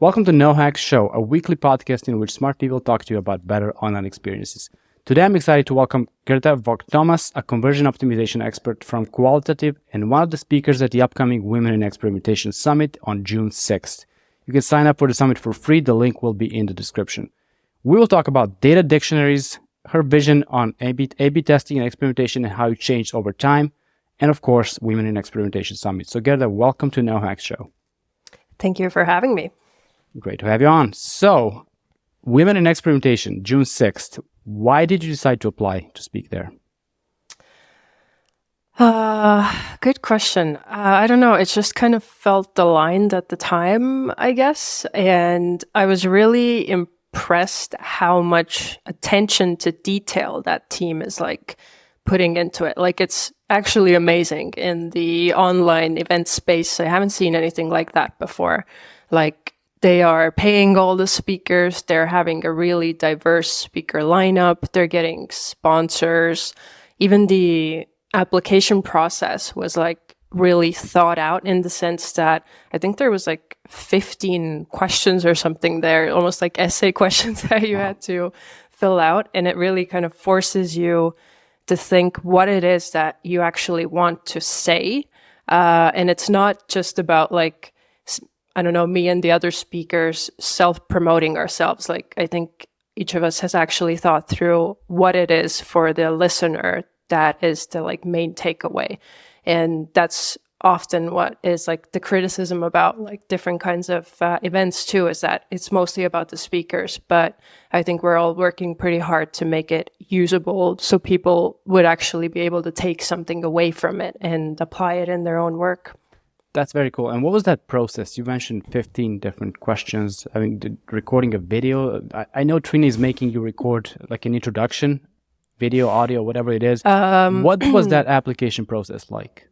Welcome to nohacks.show, a weekly podcast in which smart people talk to you about better online experiences. Today I'm excited to welcome Gerda Vogt-Thomas, a conversion optimization expert from Koalatative and one of the speakers at the upcoming Women in Experimentation Summit on June 6th. You can sign up for the summit for free. The link will be in the description. We will talk about data dictionaries, her vision on A/B testing and experimentation and how it changed over time, and of course, Women in Experimentation Summit. So Gerda, welcome to nohacks.show. Thank you for having me. Great to have you on. So, Women in Experimentation, June 6th. Why did you decide to apply to speak there? Good question. I don't know. It just kind of felt aligned at the time, I guess. And I was really impressed how much attention to detail that team is like putting into it. Like, it's actually amazing in the online event space. I haven't seen anything like that before. Like, they are paying all the speakers. They're having a really diverse speaker lineup. They're getting sponsors. Even the application process was like really thought out in the sense that I think there was like 15 questions or something there, almost like essay questions that you had to fill out. And it really kind of forces you to think what it is that you actually want to say. And it's not just about like, I don't know, me and the other speakers self-promoting ourselves. Like, I think each of us has actually thought through what it is for the listener that is the like main takeaway. And that's often what is like the criticism about like different kinds of events too, is that it's mostly about the speakers. But I think we're all working pretty hard to make it usable so people would actually be able to take something away from it and apply it in their own work. That's very cool. And what was that process? You mentioned 15 different questions. I mean, recording a video. I know Trini is making you record like an introduction, video, audio, whatever it is. What was that application process like?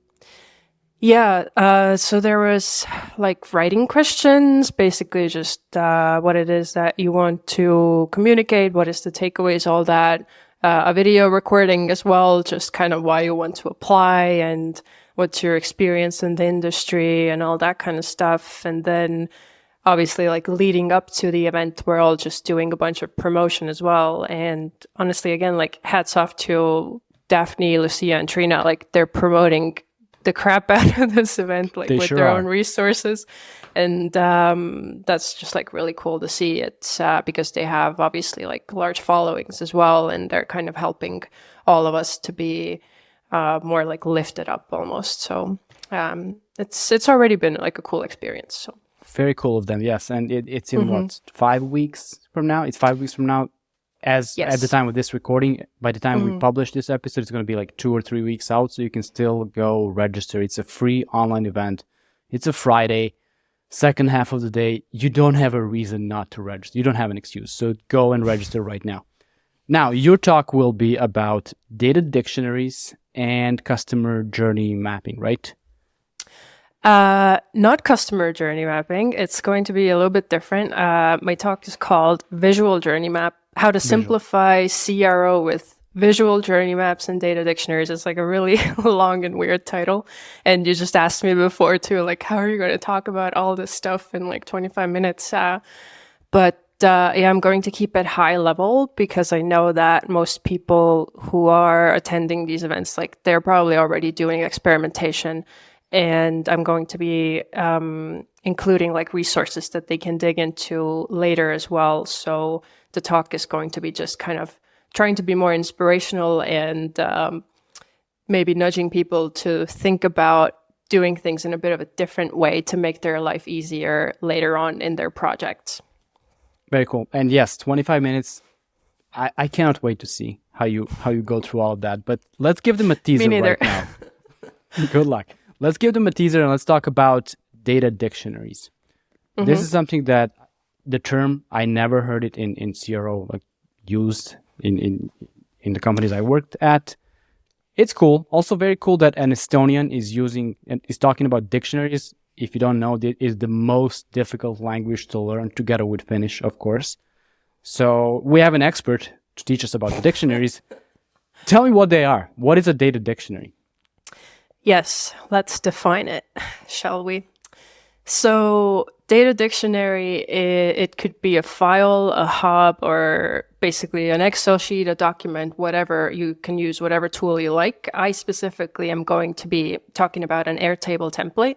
Yeah, so there was like writing questions, basically just what it is that you want to communicate, what is the takeaways, all that. A video recording as well, just kind of why you want to apply and what's your experience in the industry and all that kind of stuff. And then obviously like leading up to the event, we're all just doing a bunch of promotion as well. And honestly, again, like hats off to Daphne, Lucia, and Trina. Like, they're promoting the crap out of this event, like with their own resources. And that's just like really cool to see it because they have obviously like large followings as well. And they're kind of helping all of us to be more like lifted up almost. So it's already been like a cool experience. So very cool of them, yes. And it's in what, 5 weeks from now? It's 5 weeks from now. At the time of this recording, by the time we publish this episode, it's going to be like 2 or 3 weeks out. So you can still go register. It's a free online event. It's a Friday, second half of the day. You don't have a reason not to register. You don't have an excuse. So go and register right now. Now, your talk will be about data dictionaries and customer journey mapping, right? Not customer journey mapping. It's going to be a little bit different. My talk is called Visual Journey Map, How to Simplify CRO with Visual Journey Maps and Data Dictionaries. It's like a really long and weird title. And you just asked me before too, like, how are you going to talk about all this stuff in like 25 minutes? Yeah, I'm going to keep it high level because I know that most people who are attending these events, like, they're probably already doing experimentation. And I'm going to be including like resources that they can dig into later as well. So the talk is going to be just kind of trying to be more inspirational and maybe nudging people to think about doing things in a bit of a different way to make their life easier later on in their projects. Very cool. And yes, 25 minutes. I cannot wait to see how you go through all of that. But let's give them a teaser right now. Good luck. Let's give them a teaser and let's talk about data dictionaries. This is something that the term, I never heard it in CRO like used in the companies I worked at. It's cool. Also very cool that an Estonian is talking about dictionaries. If you don't know, it is the most difficult language to learn, together with Finnish, of course. So we have an expert to teach us about the dictionaries. Tell me what they are. What is a data dictionary? Yes, let's define it, shall we? So data dictionary, it could be a file, a hub, or basically an Excel sheet, a document, whatever. You can use whatever tool you like. I specifically am going to be talking about an Airtable template.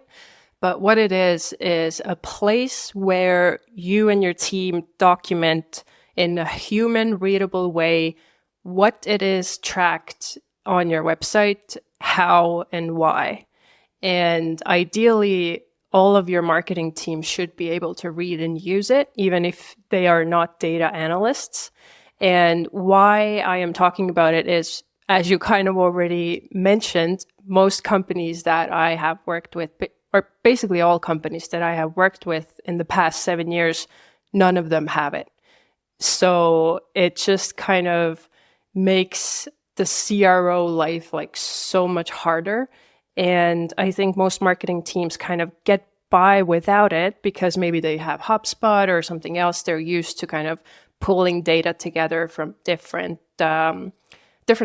But what it is a place where you and your team document in a human readable way what it is tracked on your website, how and why. And ideally, all of your marketing team should be able to read and use it, even if they are not data analysts. And why I am talking about it is, as you kind of already mentioned, most companies that I have worked with, or basically all companies that I have worked with in the past 7 years, none of them have it. So it just kind of makes the CRO life like so much harder. And I think most marketing teams kind of get by without it because maybe they have HubSpot or something else. They're used to kind of pulling data together from different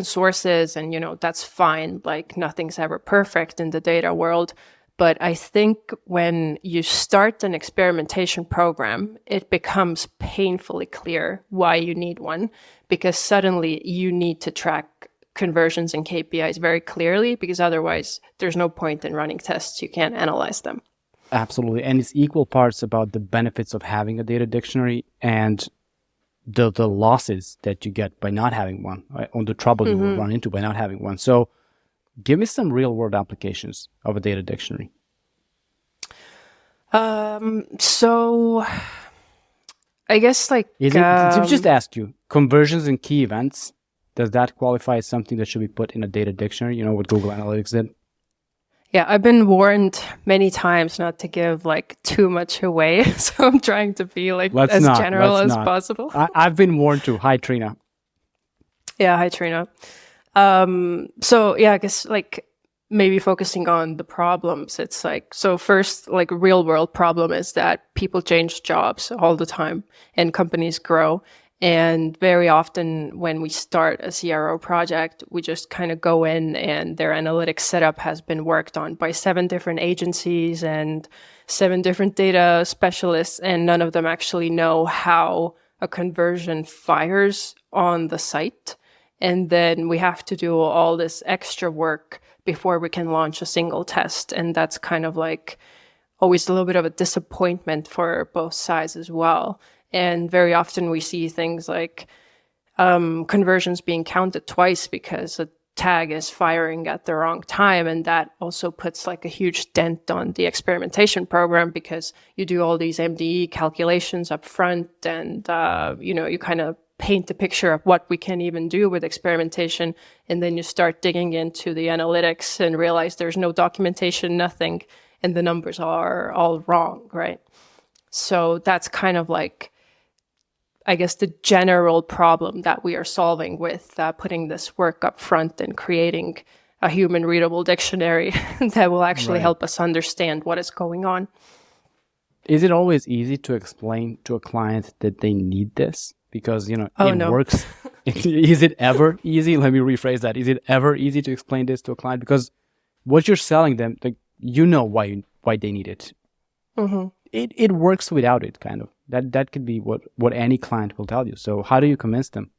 sources. And, that's fine. Like nothing's ever perfect in the data world. But I think when you start an experimentation program, it becomes painfully clear why you need one, because suddenly you need to track conversions and KPIs very clearly, because otherwise there's no point in running tests. You can't analyze them. Absolutely. And it's equal parts about the benefits of having a data dictionary and the losses that you get by not having one, right? Or the trouble you will run into by not having one. So give me some real world applications of a data dictionary. So I guess like... to just ask you, conversions and key events, does that qualify as something that should be put in a data dictionary? You know what Google Analytics did? Yeah, I've been warned many times not to give like too much away. So I'm trying to be like general as possible. I've been warned too. Hi, Trina. Yeah, hi, Trina. So yeah, I guess like maybe focusing on the problems. It's like, so first, like real world problem is that people change jobs all the time and companies grow. And very often when we start a CRO project, we just kind of go in and their analytics setup has been worked on by 7 different agencies and 7 different data specialists, and none of them actually know how a conversion fires on the site. And then we have to do all this extra work before we can launch a single test. And that's kind of like always a little bit of a disappointment for both sides as well. And very often we see things like conversions being counted twice because a tag is firing at the wrong time. And that also puts like a huge dent on the experimentation program, because you do all these MDE calculations up front and, you kind of paint a picture of what we can even do with experimentation. And then you start digging into the analytics and realize there's no documentation, nothing, and the numbers are all wrong, right? So that's kind of like, I guess, the general problem that we are solving with putting this work up front and creating a human readable dictionary that will actually help us understand what is going on. Is it always easy to explain to a client that they need this? Because, it works. Is it ever easy? Let me rephrase that. Is it ever easy to explain this to a client? Because what you're selling them, like, why they need it. Mm-hmm. It works without it, kind of. That could be what any client will tell you. So how do you convince them?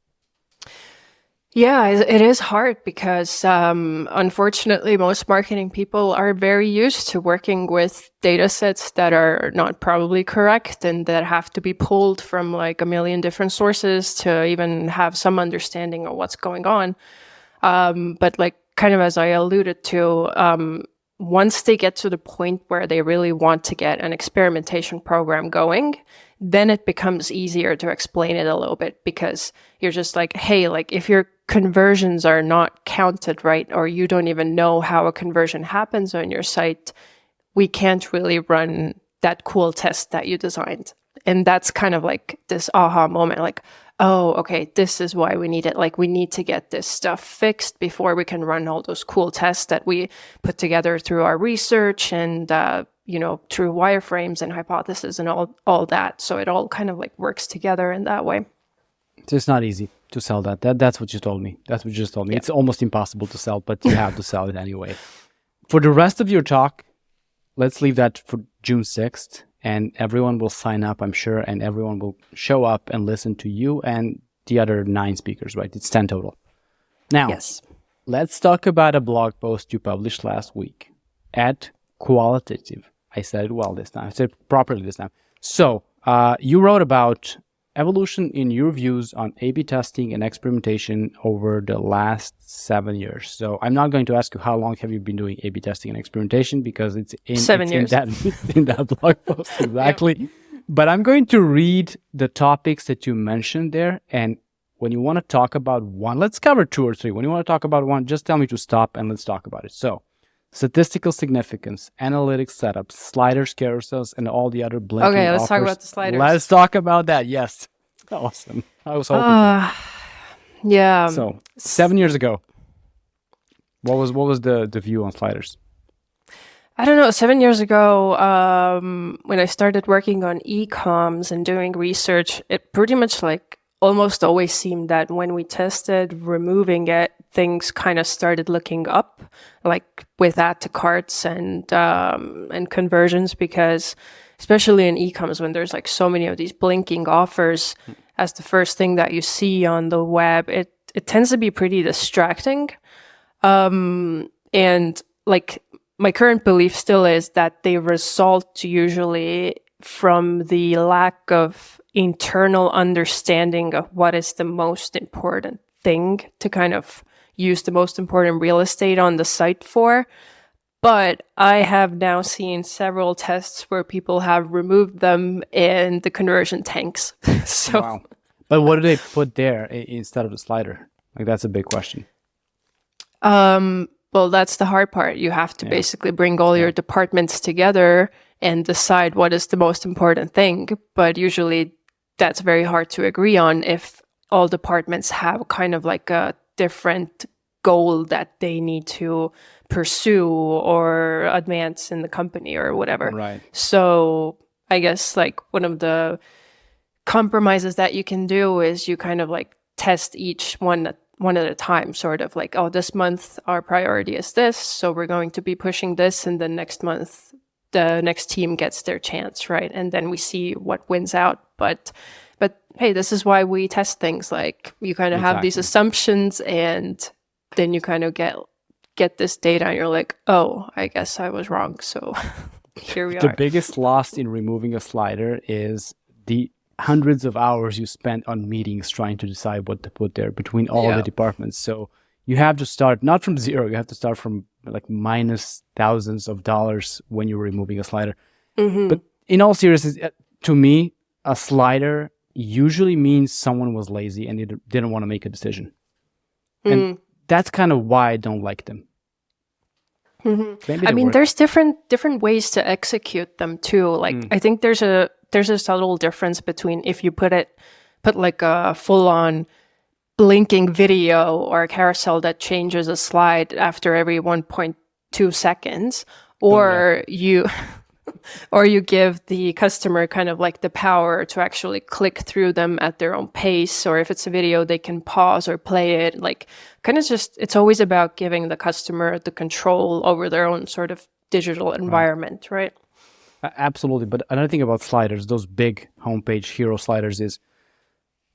Yeah, it is hard because unfortunately, most marketing people are very used to working with data sets that are not probably correct and that have to be pulled from like a million different sources to even have some understanding of what's going on. But like kind of as I alluded to, once they get to the point where they really want to get an experimentation program going, then it becomes easier to explain it a little bit, because you're just like, hey, like if your conversions are not counted right, or you don't even know how a conversion happens on your site, we can't really run that cool test that you designed. And that's kind of like this aha moment, like, oh, okay, this is why we need it. Like we need to get this stuff fixed before we can run all those cool tests that we put together through our research and, through wireframes and hypotheses and all that. So it all kind of like works together in that way. So it's not easy to sell that. That's what you told me. That's what you just told me. Yeah. It's almost impossible to sell, but you have to sell it anyway. For the rest of your talk, let's leave that for June 6th, and everyone will sign up, I'm sure, and everyone will show up and listen to you and the other 9 speakers, right? It's 10 total. Now, Yes. Let's talk about a blog post you published last week at Koalatative. I said it well this time. I said it properly this time. So, you wrote about evolution in your views on A/B testing and experimentation over the last 7 years. So, I'm not going to ask you how long have you been doing A/B testing and experimentation, because it's in 7 years. in that blog post exactly. Yep. But I'm going to read the topics that you mentioned there, and when you want to talk about one, let's cover 2 or 3. When you want to talk about one, just tell me to stop and let's talk about it. So, statistical significance, analytics setups, sliders, carousels, and all the other blinking Okay, let's offers. talk about the sliders. Let's talk about that. Yes. Awesome. I was hoping. Yeah. So, 7 years ago, what was the view on sliders? I don't know. 7 years ago, when I started working on e-coms and doing research, it pretty much like almost always seemed that when we tested removing it, things kind of started looking up, like with add to carts and conversions, because especially in e-coms, when there's like so many of these blinking offers as the first thing that you see on the web, it tends to be pretty distracting. And like my current belief still is that they result usually from the lack of internal understanding of what is the most important thing to kind of use the most important real estate on the site for. But I have now seen several tests where people have removed them and the conversion tanks. So, wow. But what do they put there instead of the slider? Like, that's a big question. Well, that's the hard part. You have to basically bring all your departments together and decide what is the most important thing. But usually that's very hard to agree on if all departments have kind of like a different goal that they need to pursue or advance in the company or whatever. Right. So I guess like one of the compromises that you can do is you kind of like test each one at a time, sort of like, oh, this month our priority is this, so we're going to be pushing this, and then next month the next team gets their chance, right? And then we see what wins out. But hey, this is why we test things. Like, you kind of have these assumptions, and then you kind of get this data, and you're like, oh, I guess I was wrong. So here we are. The biggest loss in removing a slider is the hundreds of hours you spent on meetings trying to decide what to put there between all the departments. So you have to start not from zero, you have to start from like minus thousands of dollars when you're removing a slider. Mm-hmm. But in all seriousness, to me, a slider usually means someone was lazy and they didn't want to make a decision. And that's kind of why I don't like them. Mm-hmm. I mean, there's different ways to execute them too. Like, I think there's a subtle difference between if you put like a full-on blinking video or a carousel that changes a slide after every 1.2 seconds, or you give the customer kind of like the power to actually click through them at their own pace, or if it's a video, they can pause or play it. Like, kind of just, it's always about giving the customer the control over their own sort of digital environment, right? Absolutely. But another thing about sliders, those big homepage hero sliders, is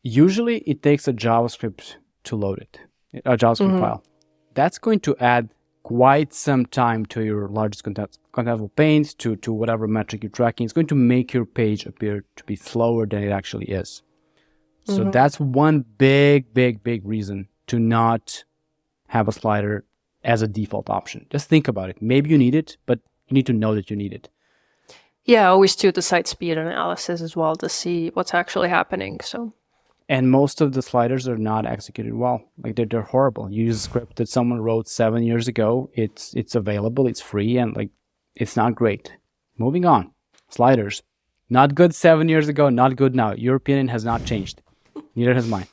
usually it takes a JavaScript to load it, a JavaScript file. That's going to add quite some time to your largest contentful paint, to whatever metric you're tracking. It's going to make your page appear to be slower than it actually is. So that's one big reason to not have a slider as a default option. Just think about it. Maybe you need it, but you need to know that you need it. Yeah, always do the site speed analysis as well to see what's actually happening. So, and most of the sliders are not executed well. Like, they're horrible. You use a script that someone wrote 7 years ago. It's available. It's free, and like, it's not great. Moving on. Sliders, not good 7 years ago. Not good now. Your opinion has not changed. Neither has mine.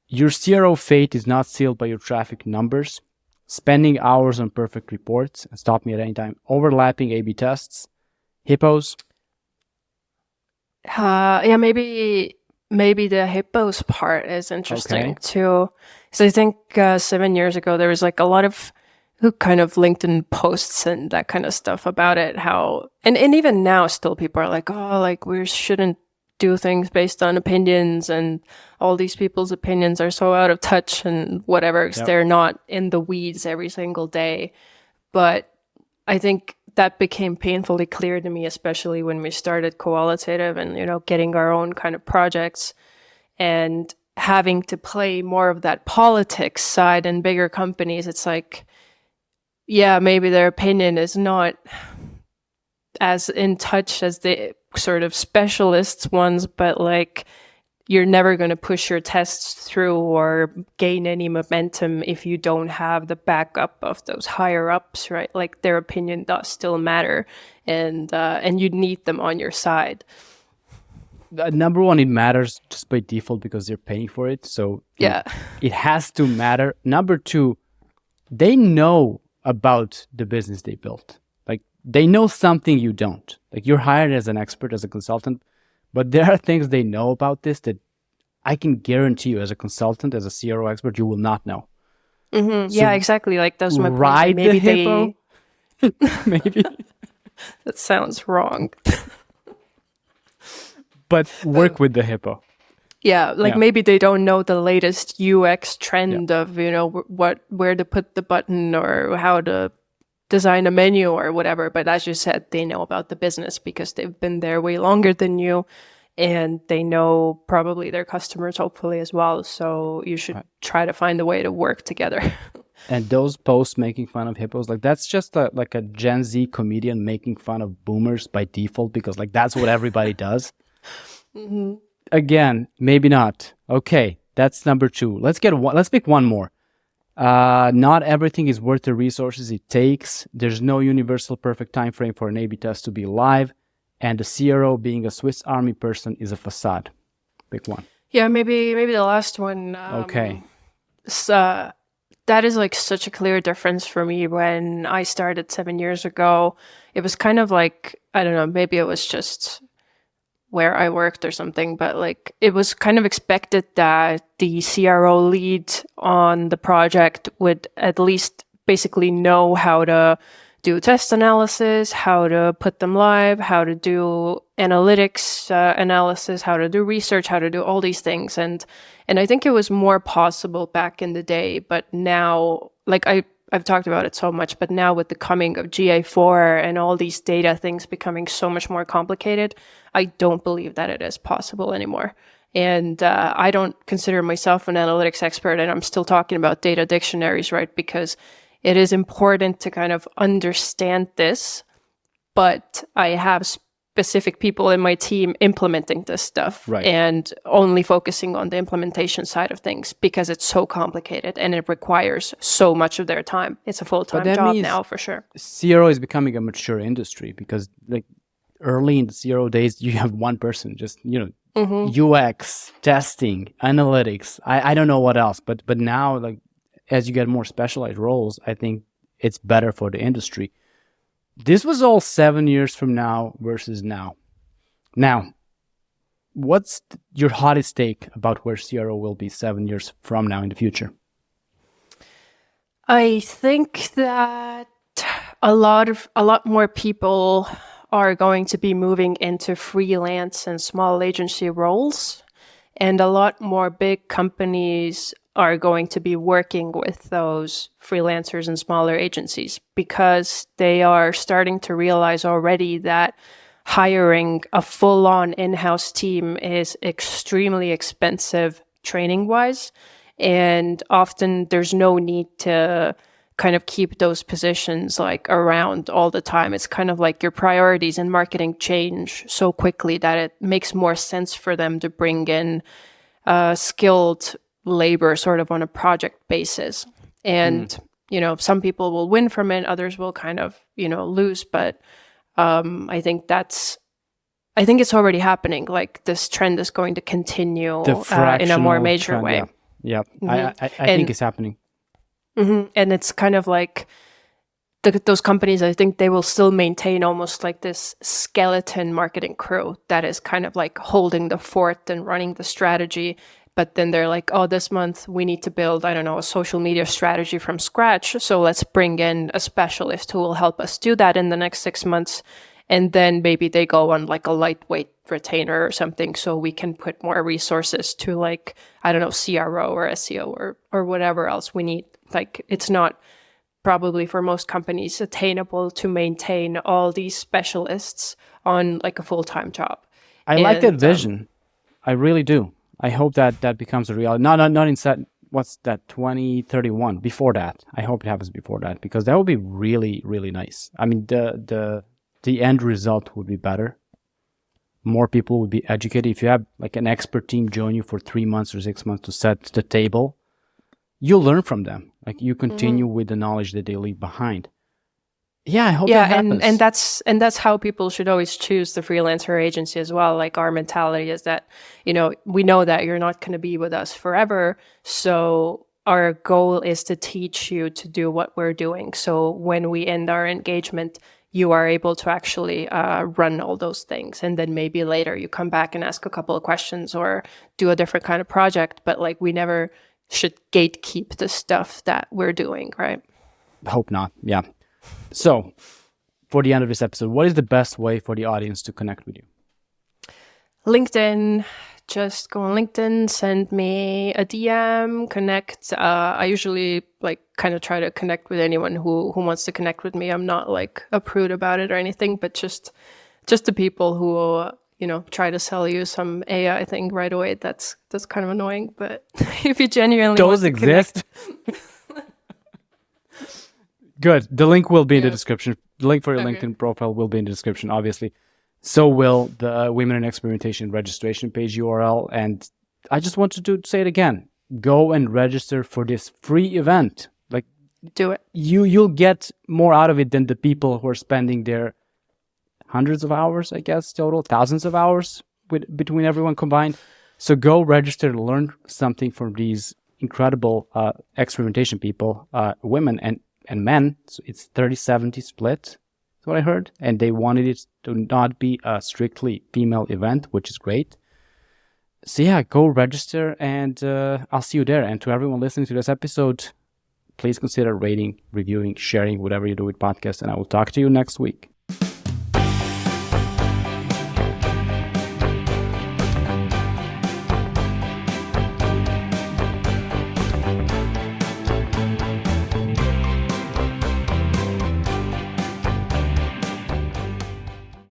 Your CRO fate is not sealed by your traffic numbers. Spending hours on perfect reports, and stop me at any time. Overlapping A/B tests. Hippos? Yeah, maybe the hippos part is interesting too. So I think 7 years ago there was like a lot of who kind of LinkedIn posts and that kind of stuff about it, how, and even now still people are like, oh, like we shouldn't do things based on opinions, and all these people's opinions are so out of touch and whatever, because they're not in the weeds every single day. But I think that became painfully clear to me, especially when we started Koalatative and, getting our own kind of projects and having to play more of that politics side in bigger companies. It's like, yeah, maybe their opinion is not as in touch as the sort of specialists ones, but like you're never going to push your tests through or gain any momentum if you don't have the backup of those higher ups, right? Like their opinion does still matter, and you need them on your side. Number one, it matters just by default because they're paying for it. So it has to matter. Number two, they know about the business they built. Like they know something you don't. Like you're hired as an expert, as a consultant, but there are things they know about this that I can guarantee you as a consultant, as a CRO expert, you will not know. Mm-hmm. So exactly. Like those my ride maybe the hippo. Maybe. That sounds wrong. But work with the hippo. Yeah, maybe they don't know the latest UX trend of, where to put the button or how to design a menu or whatever. But as you said, they know about the business because they've been there way longer than you, and they know probably their customers, hopefully, as well. So you should try to find a way to work together. And those posts making fun of hippos, like that's just like a Gen Z comedian making fun of boomers by default, because like that's what everybody does. Mm-hmm. Again, maybe not. Okay, that's number two. Let's pick one more. Not everything is worth the resources it takes. There's no universal perfect time frame for an A/B test to be live, and the CRO being a Swiss Army person is a facade. Pick one. Yeah, maybe the last one. Okay. So, that is like such a clear difference for me. When I started 7 years ago, it was kind of like, I don't know, maybe it was just where I worked or something, but like it was kind of expected that the CRO lead on the project would at least basically know how to do test analysis, how to put them live, how to do analytics analysis, how to do research, how to do all these things. And I think it was more possible back in the day, but now, like I've talked about it so much, but now with the coming of GA4 and all these data things becoming so much more complicated, I don't believe that it is possible anymore. And I don't consider myself an analytics expert, and I'm still talking about data dictionaries, right? Because it is important to kind of understand this, but I have specific people in my team implementing this stuff, right, and only focusing on the implementation side of things because it's so complicated and it requires so much of their time. It's a full-time job now for sure. CRO is becoming a mature industry because like early in the CRO days, you have one person, just, UX, testing, analytics. I don't know what else, but now, like, as you get more specialized roles, I think it's better for the industry. This was all 7 years from now versus now. Now, what's your hottest take about where CRO will be 7 years from now in the future? I think that a lot more people are going to be moving into freelance and small agency roles, and a lot more big companies are going to be working with those freelancers and smaller agencies because they are starting to realize already that hiring a full-on in-house team is extremely expensive training-wise, and often there's no need to kind of keep those positions like around all the time. It's kind of like your priorities in marketing change so quickly that it makes more sense for them to bring in skilled labor sort of on a project basis. And, some people will win from it, others will kind of, lose. But I think it's already happening. Like this trend is going to continue in a more major trend, way. Yeah. Mm-hmm. I think it's happening. Mm-hmm. And it's kind of like those companies, I think they will still maintain almost like this skeleton marketing crew that is kind of like holding the fort and running the strategy. but then they're like, oh, this month we need to build, I don't know, a social media strategy from scratch. So let's bring in a specialist who will help us do that in the next 6 months. And then maybe they go on like a lightweight retainer or something, so we can put more resources to like, I don't know, CRO or SEO or whatever else we need. Like, it's not probably for most companies attainable to maintain all these specialists on like a full-time job. I like that vision. I really do. I hope that becomes a reality. Not in what's that, 2031, before that. I hope it happens before that, because that would be really, really nice. I mean, the end result would be better. More people would be educated. If you have like an expert team join you for 3 months or 6 months to set the table, you'll learn from them. Like, you continue with the knowledge that they leave behind. Yeah, I hope that happens. and that's how people should always choose the freelancer agency as well. Like, our mentality is that, you know, we know that you're not going to be with us forever, so our goal is to teach you to do what we're doing. So when we end our engagement, you are able to actually run all those things. And then maybe later you come back and ask a couple of questions or do a different kind of project. But like, we never should gatekeep the stuff that we're doing, right? Hope not. Yeah. So for the end of this episode, what is the best way for the audience to connect with you? LinkedIn. Just go on LinkedIn, send me a DM, connect. I usually like kind of try to connect with anyone who wants to connect with me. I'm not like a prude about it or anything, but just the people who try to sell you some AI thing right away. That's kind of annoying. But if you genuinely those exist. Good. The link will be in the description. The link for your LinkedIn profile will be in the description, obviously. So will the Women in Experimentation registration page URL. And I just wanted to say it again. Go and register for this free event. Like, do it. You'll get more out of it than the people who are spending their hundreds of hours, I guess, total, thousands of hours between everyone combined. So go register to learn something from these incredible experimentation people, women and men. So it's 30-70 split. What I heard, and they wanted it to not be a strictly female event, which is great. So yeah, go register, and I'll see you there. And to everyone listening to this episode, please consider rating, reviewing, sharing, whatever you do with podcasts, and I will talk to you next week.